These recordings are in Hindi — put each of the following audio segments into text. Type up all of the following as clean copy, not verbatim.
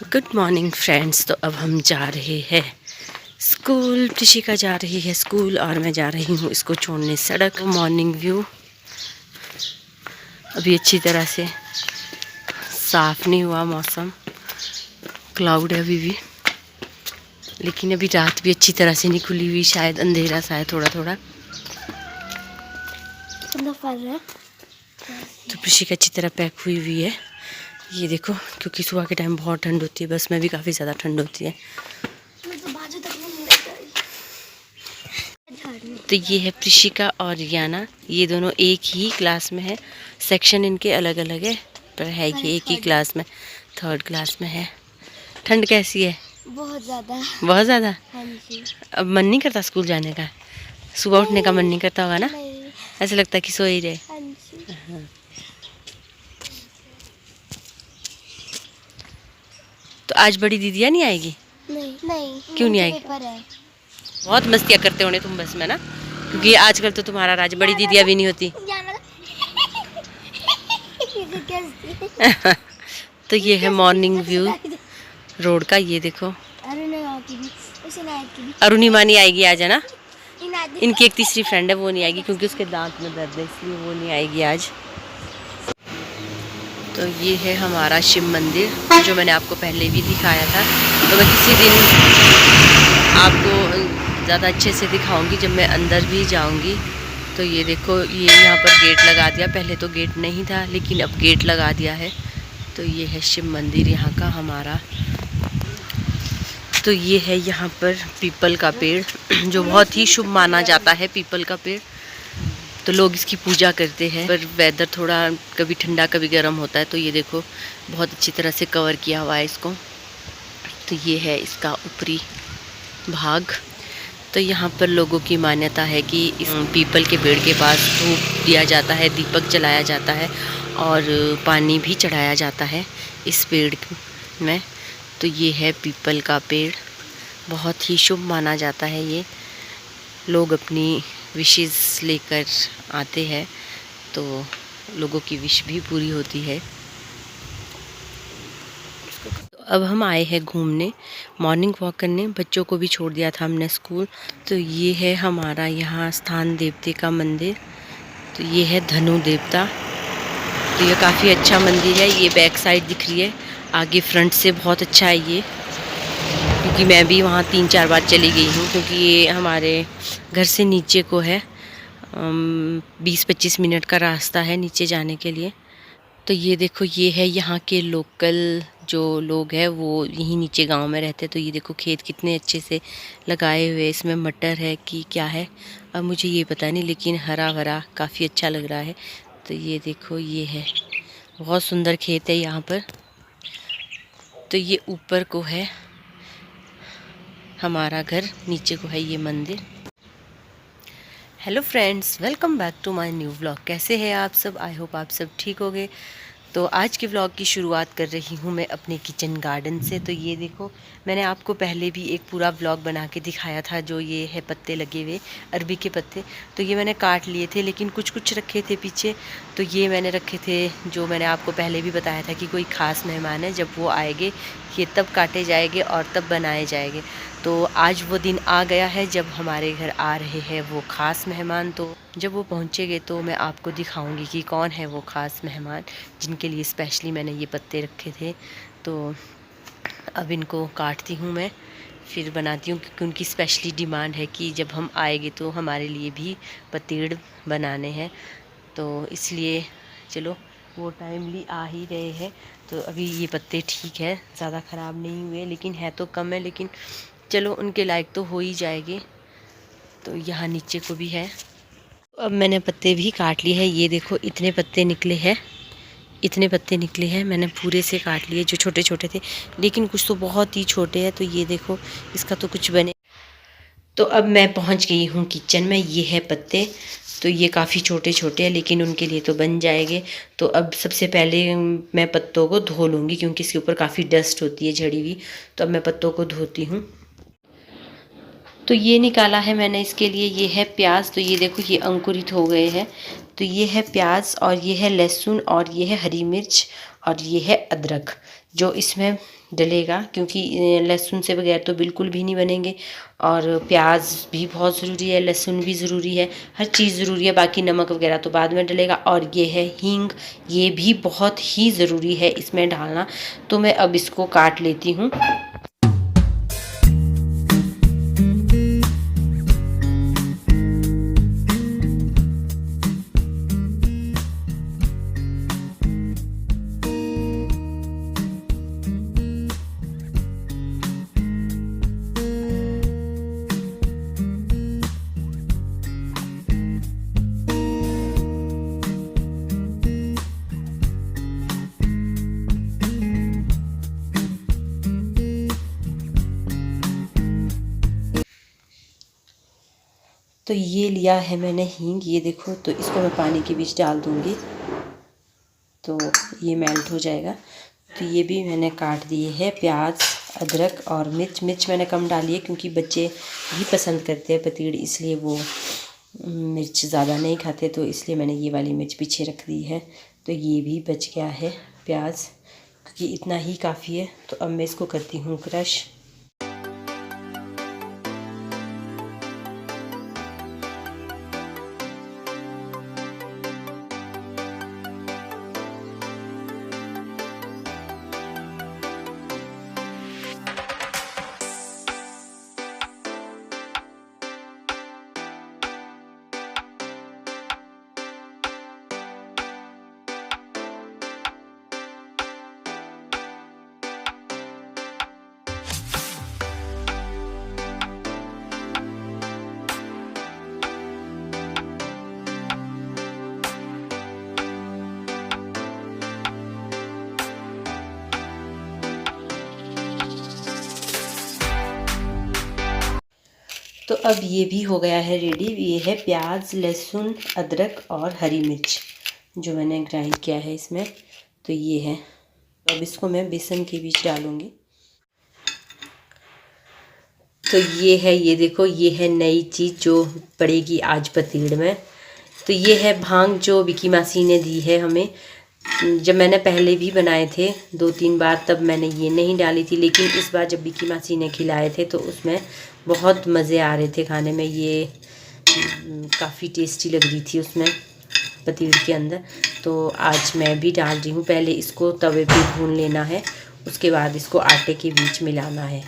Good morning friends. तो अब हम जा रहे हैं स्कूल। प्रिशिका जा रही है स्कूल और मैं जा रही हूँ इसको छोड़ने सड़क। मॉर्निंग व्यू अभी अच्छी तरह से साफ नहीं हुआ, मौसम क्लाउड है अभी भी, लेकिन अभी रात भी अच्छी तरह से नहीं खुली हुई, शायद अंधेरा सा है थोड़ा थोड़ा। तो प्रिशिका अच्छी तरह पैक हुई हुई है, ये देखो, क्योंकि सुबह के टाइम बहुत ठंड होती है, बस में भी काफ़ी ज़्यादा ठंड होती है। तो ये है प्रिशिका और रियाना, ये दोनों एक ही क्लास में है। सेक्शन इनके अलग अलग है पर है ये एक ही क्लास में, थर्ड क्लास में है। ठंड कैसी है? बहुत ज़्यादा। बहुत ज़्यादा। हाँ जी। अब मन नहीं करता स्कूल जाने का? सुबह उठने का मन नहीं करता होगा ना? ऐसा लगता है कि सो ही रहे। हाँ जी। हाँ। तो आज बड़ी दीदिया नहीं आएगी? नहीं क्यों नहीं आएगी? पेपर है। बहुत मस्तियाँ करते होने तुम बस में ना, क्योंकि आजकल तो तुम्हारा राज बड़ी दीदिया भी नहीं होती। तो ये है मॉर्निंग व्यू रोड का, ये देखो। अरुणिमा नहीं आएगी आज, है ना? इनकी एक तीसरी फ्रेंड है, वो नहीं आएगी क्योंकि उसके दांत में दर्द है, इसलिए वो नहीं आएगी आज। तो ये है हमारा शिव मंदिर, जो मैंने आपको पहले भी दिखाया था। तो मैं किसी दिन आपको ज़्यादा अच्छे से दिखाऊंगी जब मैं अंदर भी जाऊंगी। तो ये देखो, ये यहाँ पर गेट लगा दिया, पहले तो गेट नहीं था लेकिन अब गेट लगा दिया है। तो ये है शिव मंदिर यहाँ का हमारा। तो ये है यहाँ पर पीपल का पेड़, जो बहुत ही शुभ माना जाता है। पीपल का पेड़ तो लोग इसकी पूजा करते हैं, पर वेदर थोड़ा कभी ठंडा कभी गर्म होता है। तो ये देखो, बहुत अच्छी तरह से कवर किया हुआ है इसको। तो ये है इसका ऊपरी भाग। तो यहाँ पर लोगों की मान्यता है कि इस पीपल के पेड़ के पास धूप दिया जाता है, दीपक जलाया जाता है और पानी भी चढ़ाया जाता है इस पेड़ में। तो ये है पीपल का पेड़, बहुत ही शुभ माना जाता है। ये लोग अपनी विशेस लेकर आते हैं, तो लोगों की विश भी पूरी होती है। तो अब हम आए हैं घूमने, मॉर्निंग वॉक करने। बच्चों को भी छोड़ दिया था हमने स्कूल। तो ये है हमारा यहाँ स्थान देवते का मंदिर। तो ये है धनु देवता। तो ये काफ़ी अच्छा मंदिर है। ये बैक साइड दिख रही है, आगे फ्रंट से बहुत अच्छा है ये, क्योंकि मैं भी वहाँ 3-4 बार चली गई हूँ। क्योंकि ये हमारे घर से नीचे को है, 20-25 मिनट का रास्ता है नीचे जाने के लिए। तो ये देखो, ये है यहाँ के लोकल जो लोग हैं, वो यहीं नीचे गांव में रहते हैं। तो ये देखो खेत कितने अच्छे से लगाए हुए, इसमें मटर है कि क्या है अब मुझे ये पता नहीं, लेकिन हरा भरा काफ़ी अच्छा लग रहा है। तो ये देखो, ये है, बहुत सुंदर खेत है यहाँ पर। तो ये ऊपर को है हमारा घर, नीचे को है ये मंदिर। Hello friends, welcome back to my new vlog. कैसे हैं आप सब? आई होप आप सब ठीक होंगे। तो आज के व्लॉग की शुरुआत कर रही हूँ मैं अपने किचन गार्डन से। तो ये देखो, मैंने आपको पहले भी एक पूरा व्लॉग बना के दिखाया था। जो ये है पत्ते लगे हुए, अरबी के पत्ते, तो ये मैंने काट लिए थे, लेकिन कुछ कुछ रखे थे पीछे। तो ये मैंने रखे थे, जो मैंने आपको पहले भी बताया था कि कोई ख़ास मेहमान है, जब वो आएंगे ये तब काटे जाएंगे और तब बनाए जाएंगे। तो आज वो दिन आ गया है जब हमारे घर आ रहे हैं वो ख़ास मेहमान। तो जब वो पहुँचेंगे तो मैं आपको दिखाऊंगी कि कौन है वो ख़ास मेहमान जिनके लिए स्पेशली मैंने ये पत्ते रखे थे। तो अब इनको काटती हूँ मैं, फिर बनाती हूँ, क्योंकि उनकी स्पेशली डिमांड है कि जब हम आएंगे तो हमारे लिए भी पतेड़ बनाने हैं। तो इसलिए चलो, वो टाइमली आ ही रहे हैं। तो अभी ये पत्ते ठीक है, ज़्यादा ख़राब नहीं हुए, लेकिन है तो कम है, लेकिन चलो उनके लायक तो हो ही जाएंगे। तो यहाँ नीचे को भी है। अब मैंने पत्ते भी काट लिए हैं। ये देखो, इतने पत्ते निकले हैं, इतने पत्ते निकले हैं, मैंने पूरे से काट लिए। जो छोटे छोटे थे, लेकिन कुछ तो बहुत ही छोटे हैं। तो ये देखो, इसका तो कुछ बने। तो अब मैं पहुंच गई हूँ किचन में। ये है पत्ते, तो ये काफ़ी छोटे छोटे हैं, लेकिन उनके लिए तो बन जाएंगे। तो अब सबसे पहले मैं पत्तों को धो लूँगी, क्योंकि इसके ऊपर काफ़ी डस्ट होती है झड़ी हुई। तो अब मैं पत्तों को धोती हूँ। तो ये निकाला है मैंने इसके लिए, ये है प्याज। तो ये देखो, ये अंकुरित हो गए हैं। तो ये है प्याज, और ये है लहसुन, और ये है हरी मिर्च, और ये है अदरक। जो इसमें डलेगा, क्योंकि लहसुन से बगैर तो बिल्कुल भी नहीं बनेंगे। और प्याज भी बहुत ज़रूरी है, लहसुन भी ज़रूरी है, हर चीज़ ज़रूरी है। बाकी नमक वगैरह तो बाद में डलेगा। और ये है हींग, ये भी बहुत ही ज़रूरी है इसमें डालना। तो मैं अब इसको काट लेती हूँ। तो ये लिया है मैंने हींग, ये देखो। तो इसको मैं पानी के बीच डाल दूँगी तो ये मेल्ट हो जाएगा। तो ये भी मैंने काट दिए हैं। प्याज, अदरक और मिर्च मैंने कम डाली है, क्योंकि बच्चे भी पसंद करते हैं पतीड़, इसलिए वो मिर्च ज़्यादा नहीं खाते, तो इसलिए मैंने ये वाली मिर्च पीछे रख दी है। तो ये भी बच गया है प्याज, क्योंकि इतना ही काफ़ी है। तो अब मैं इसको करती हूँ क्रश। तो अब ये भी हो गया है रेडी। ये है प्याज, लहसुन, अदरक और हरी मिर्च जो मैंने ग्राइंड किया है इसमें। तो ये है। अब इसको मैं बेसन के बीच डालूँगी। तो ये है, ये देखो, ये है नई चीज़ जो पड़ेगी आज पतीड़ में। तो ये है भांग जो विकी मासी ने दी है हमें। जब मैंने पहले भी बनाए थे 2-3 बार, तब मैंने ये नहीं डाली थी, लेकिन इस बार जब विकी मासी ने खिलाए थे तो उसमें बहुत मज़े आ रहे थे खाने में। ये काफ़ी टेस्टी लग रही थी उसमें पतीड़ के अंदर। तो आज मैं भी डाल रही हूँ। पहले इसको तवे पे भून लेना है, उसके बाद इसको आटे के बीच मिलाना है।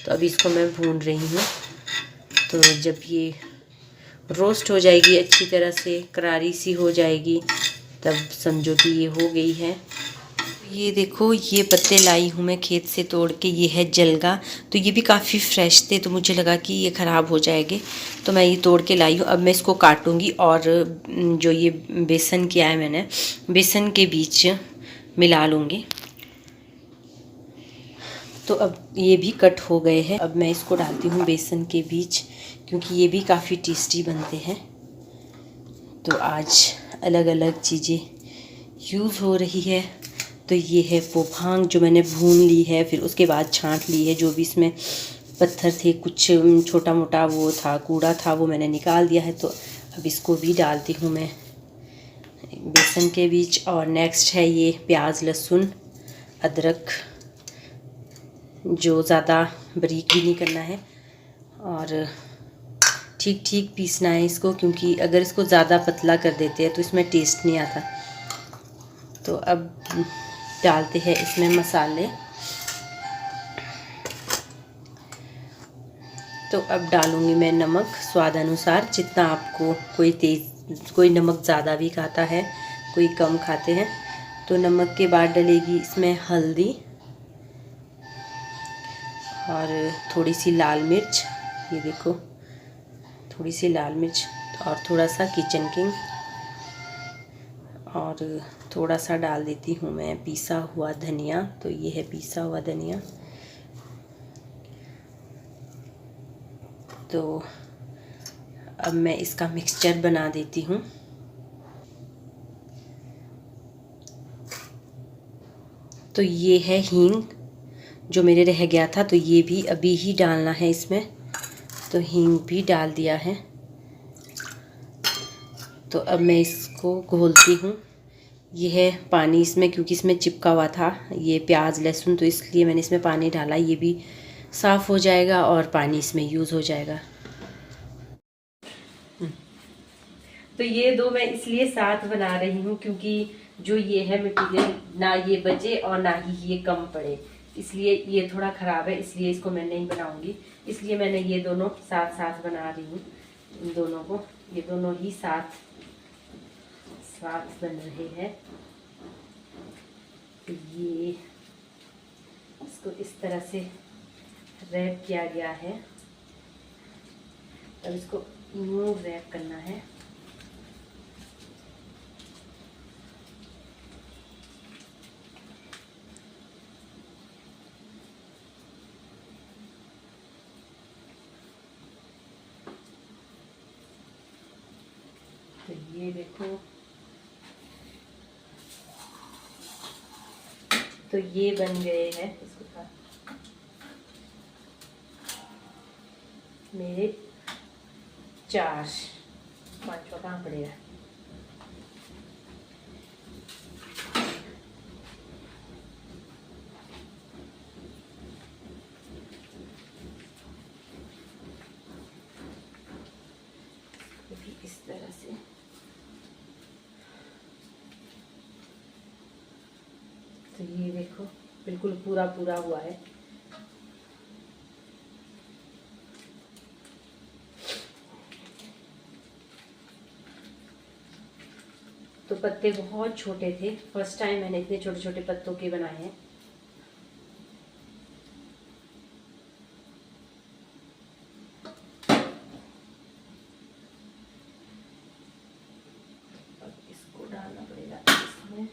तो अभी इसको मैं भून रही हूँ। तो जब ये रोस्ट हो जाएगी अच्छी तरह से, करारी सी हो जाएगी, तब समझो कि ये हो गई है। ये देखो, ये पत्ते लाई हूँ मैं खेत से तोड़ के। ये है जलगा। तो ये भी काफ़ी फ्रेश थे, तो मुझे लगा कि ये ख़राब हो जाएंगे, तो मैं ये तोड़ के लाई हूँ। अब मैं इसको काटूँगी और जो ये बेसन किया है मैंने, बेसन के बीच मिला लूँगी। तो अब ये भी कट हो गए हैं। अब मैं इसको डालती हूँ बेसन के बीच, क्योंकि ये भी काफ़ी टेस्टी बनते हैं। तो आज अलग अलग चीज़ें यूज़ हो रही है। तो ये है पोभांग जो मैंने भून ली है, फिर उसके बाद छांट ली है। जो भी इसमें पत्थर थे, कुछ छोटा मोटा वो था, कूड़ा था, वो मैंने निकाल दिया है। तो अब इसको भी डालती हूँ मैं बेसन के बीच। और नेक्स्ट है ये प्याज, लहसुन, अदरक, जो ज़्यादा बारीक भी नहीं करना है और ठीक ठीक पीसना है इसको, क्योंकि अगर इसको ज़्यादा पतला कर देते हैं तो इसमें टेस्ट नहीं आता। तो अब डालते हैं इसमें मसाले। तो अब डालूँगी मैं नमक स्वाद अनुसार, जितना आपको, कोई नमक ज़्यादा भी खाता है, कोई कम खाते हैं। तो नमक के बाद डलेगी इसमें हल्दी और थोड़ी सी लाल मिर्च। ये देखो, थोड़ी सी लाल मिर्च और थोड़ा सा किचन किंग, और थोड़ा सा डाल देती हूँ मैं पिसा हुआ धनिया। तो ये है पिसा हुआ धनिया। तो अब मैं इसका मिक्सचर बना देती हूँ। तो ये है हींग जो मेरे रह गया था, तो ये भी अभी ही डालना है इसमें। तो हींग भी डाल दिया है। तो अब मैं इसको घोलती हूँ। ये है पानी इसमें, क्योंकि इसमें चिपका हुआ था ये प्याज लहसुन, तो इसलिए मैंने इसमें पानी डाला। ये भी साफ़ हो जाएगा और पानी इसमें यूज़ हो जाएगा। तो ये दो मैं इसलिए साथ बना रही हूँ क्योंकि जो ये है मटीरियल ना ये बचे और ना ही ये कम पड़े, इसलिए ये थोड़ा ख़राब है, इसलिए इसको मैं नहीं बनाऊंगी। इसलिए मैंने ये दोनों साथ साथ बना रही हूँ, इन दोनों को, ये दोनों ही साथ साथ बन रहे हैं। तो ये इसको इस तरह से रैप किया गया है। अब इसको यूं रैप करना है। तो ये देखो, तो ये बन गए हैं। इसको मेरे 4, 5वां कहाँ पड़ेगा। इस तरह से तो ये देखो बिल्कुल पूरा पूरा हुआ है। तो पत्ते बहुत छोटे थे, फर्स्ट टाइम मैंने इतने छोटे छोटे पत्तों के बनाए हैं। अब इसको डालना पड़ेगा इसमें।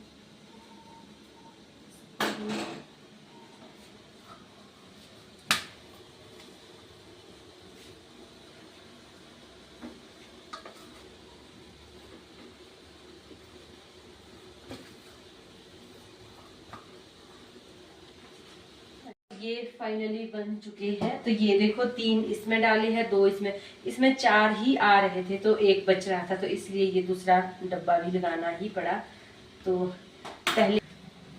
ये फाइनली बन चुके हैं। तो ये देखो 3 इसमें डाले हैं, 2 इसमें, इसमें 4 ही आ रहे थे तो 1 बच रहा था, तो इसलिए ये दूसरा डब्बा भी लगाना ही पड़ा। तो पहले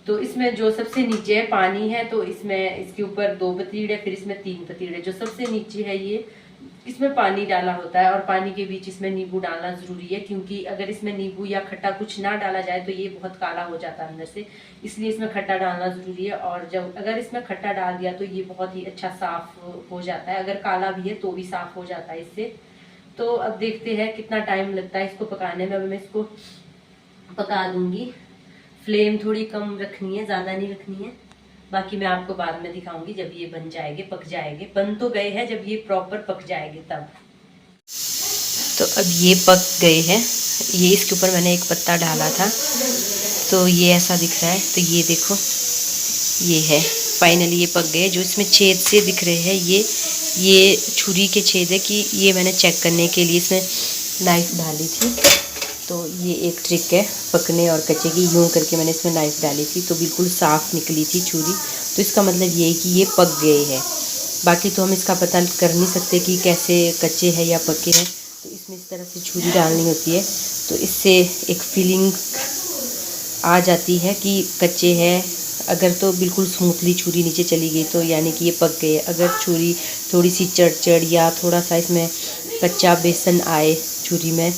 तो इसमें जो सबसे नीचे है पानी है, तो इसमें इसके ऊपर 2 पतीले, फिर इसमें 3 पतीले। जो सबसे नीचे है ये, इसमें पानी डाला होता है और पानी के बीच इसमें नींबू डालना जरूरी है, क्योंकि अगर इसमें नींबू या खट्टा कुछ ना डाला जाए तो ये बहुत काला हो जाता है अंदर से, इसलिए इसमें खट्टा डालना जरूरी है। और जब अगर इसमें खट्टा डाल दिया तो ये बहुत ही अच्छा साफ हो जाता है, अगर काला भी है तो भी साफ हो जाता है इससे। तो अब देखते हैं कितना टाइम लगता है इसको पकाने में। अब मैं इसको पका दूंगी। फ्लेम थोड़ी कम रखनी है, ज्यादा नहीं रखनी है। बाकी मैं आपको बाद में दिखाऊंगी जब ये बन जाएंगे, पक जाएंगे। बन तो गए हैं, जब ये प्रॉपर पक जाएंगे तब। तो अब ये पक गए हैं। ये इसके ऊपर मैंने एक पत्ता डाला था तो ये ऐसा दिख रहा है। तो ये देखो, ये है फाइनली ये पक गए। जो इसमें छेद से दिख रहे हैं ये छुरी के छेद है, कि ये मैंने चेक करने के लिए इसमें नाइफ डाली थी। तो ये एक ट्रिक है पकने और कच्चे की, यूं करके मैंने इसमें नाइफ डाली थी तो बिल्कुल साफ़ निकली थी छुरी। तो इसका मतलब ये है कि ये पक गए हैं। बाकी तो हम इसका पता कर नहीं सकते कि कैसे कच्चे हैं या पके हैं। तो इसमें इस तरह से छुरी डालनी होती है, तो इससे एक फीलिंग आ जाती है कि कच्चे हैं। अगर तो बिल्कुल स्मूथली छुरी नीचे चली गई तो यानी कि ये पक गए। अगर छुरी थोड़ी सी चढ़ या थोड़ा सा इसमें कच्चा बेसन आए छुरी में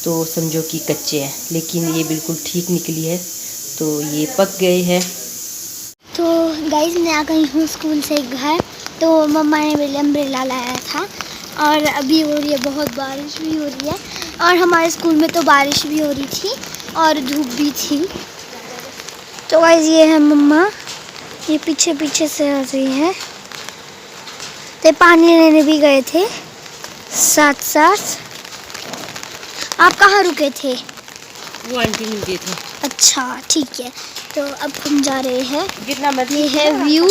तो समझो कि कच्चे हैं। लेकिन ये बिल्कुल ठीक निकली है, तो ये पक गए हैं। तो गाइस मैं आ गई हूँ स्कूल से घर। तो मम्मा ने मेरे लिए अम्ब्रेला लाया था और अभी हो रही है बहुत बारिश भी हो रही है। और हमारे स्कूल में तो बारिश भी हो रही थी और धूप भी थी। तो गाइस ये है मम्मा, ये पीछे पीछे से आ रही है। तो पानी लेने भी गए थे साथ साथ। आप कहाँ रुके थे? वो आंटी मिल गए थे। अच्छा ठीक है। तो अब हम जा रहे हैं। ये है व्यू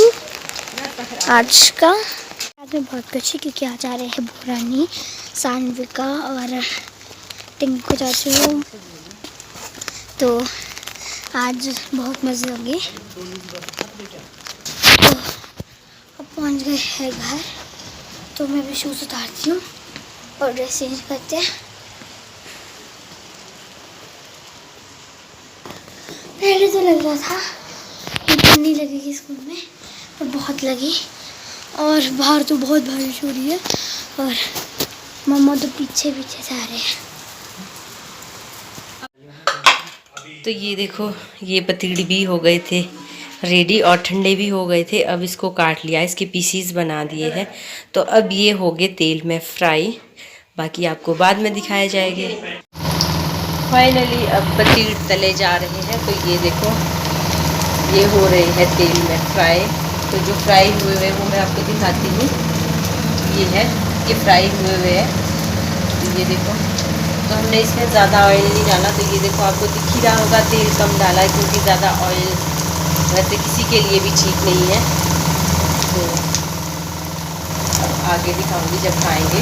आज का। आज में बहुत कुछ है क्योंकि आज आ रहे हैं भूरानी, सानविका और टिंकू चाचू। तो आज बहुत मज़े होंगे। तो अब पहुंच गए हैं घर। तो मैं भी शूज़ उतारती हूँ और ड्रेस चेंज करते हैं। पहले तो लग रहा था कि नहीं लगेगी स्कूल में, पर बहुत लगी। और बाहर तो बहुत बारिश हो रही है और मम्मा तो पीछे पीछे जा रहे हैं। तो ये देखो, ये पतीड़ी भी हो गए थे रेडी और ठंडे भी हो गए थे। अब इसको काट लिया, इसके पीसीस बना दिए हैं। तो अब ये हो गए तेल में फ्राई, बाकी आपको बाद में दिखाए जाएंगे। फाइनली अब पतीड़ तले जा रहे हैं। तो ये देखो, ये हो रहे हैं तेल में फ्राई। तो जो फ्राई हुए हुए वो मैं आपको दिखाती हूँ। ये है, ये फ्राई हुए हुए है। तो ये देखो, तो हमने इसमें ज़्यादा ऑयल नहीं डाला। तो ये देखो, आपको दिख ही रहा होगा तेल कम डाला है, क्योंकि ज़्यादा ऑयल वैसे किसी के लिए भी ठीक नहीं है। तो अब आगे दिखाऊंगी जब खाएंगे।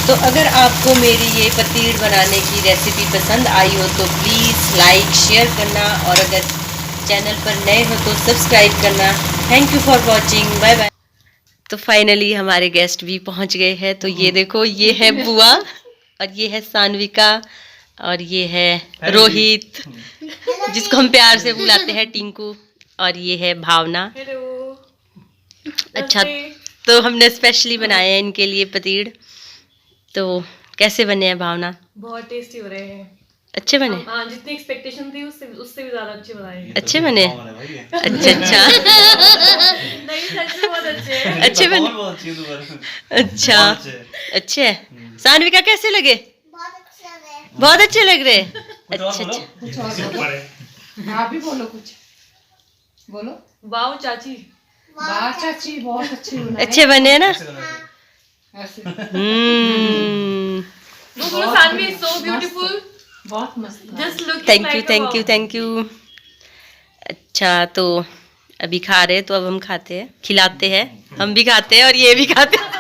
तो अगर आपको मेरी ये पतीड़ बनाने की रेसिपी पसंद आई हो तो प्लीज़ लाइक शेयर करना, और अगर चैनल पर नए हो तो सब्सक्राइब करना। Thank you for watching, bye bye. तो फाइनली हमारे गेस्ट भी पहुंच गए हैं। तो ये देखो, ये है बुआ, और ये है सानविका, और ये है रोहित, जिसको हम प्यार से बुलाते हैं टिंकू, और ये है भावना। अच्छा, तो हमने स्पेशली बनाए हैं इनके लिए पतीड़। तो कैसे बने हैं भावना? बहुत टेस्टी हो रहे हैं। अच्छे बने? हाँ, जितनी एक्सपेक्टेशन थी उससे भी ज्यादा अच्छे बनाए हैं। अच्छे बने? अच्छा अच्छा। नहीं, सच में बहुत अच्छे हैं। अच्छे बने? अच्छा, अच्छे हैं। सानविका कैसे लगे? बहुत अच्छे लग रहे। अच्छा अच्छा। आप भी बोलो कुछ, बोलो। वाओ चाची, वाह चाची, बहुत अच्छे बनाए। अच्छे बने हैं ना? ऐसे वो बोलो सानवी इज सो ब्यूटीफुल, बहुत मस्त। Just look thank you thank you thank you. अच्छा, तो अभी खा रहे हैं, तो अब हम खाते हैं, खिलाते हैं, हम भी खाते हैं और ये भी खाते हैं।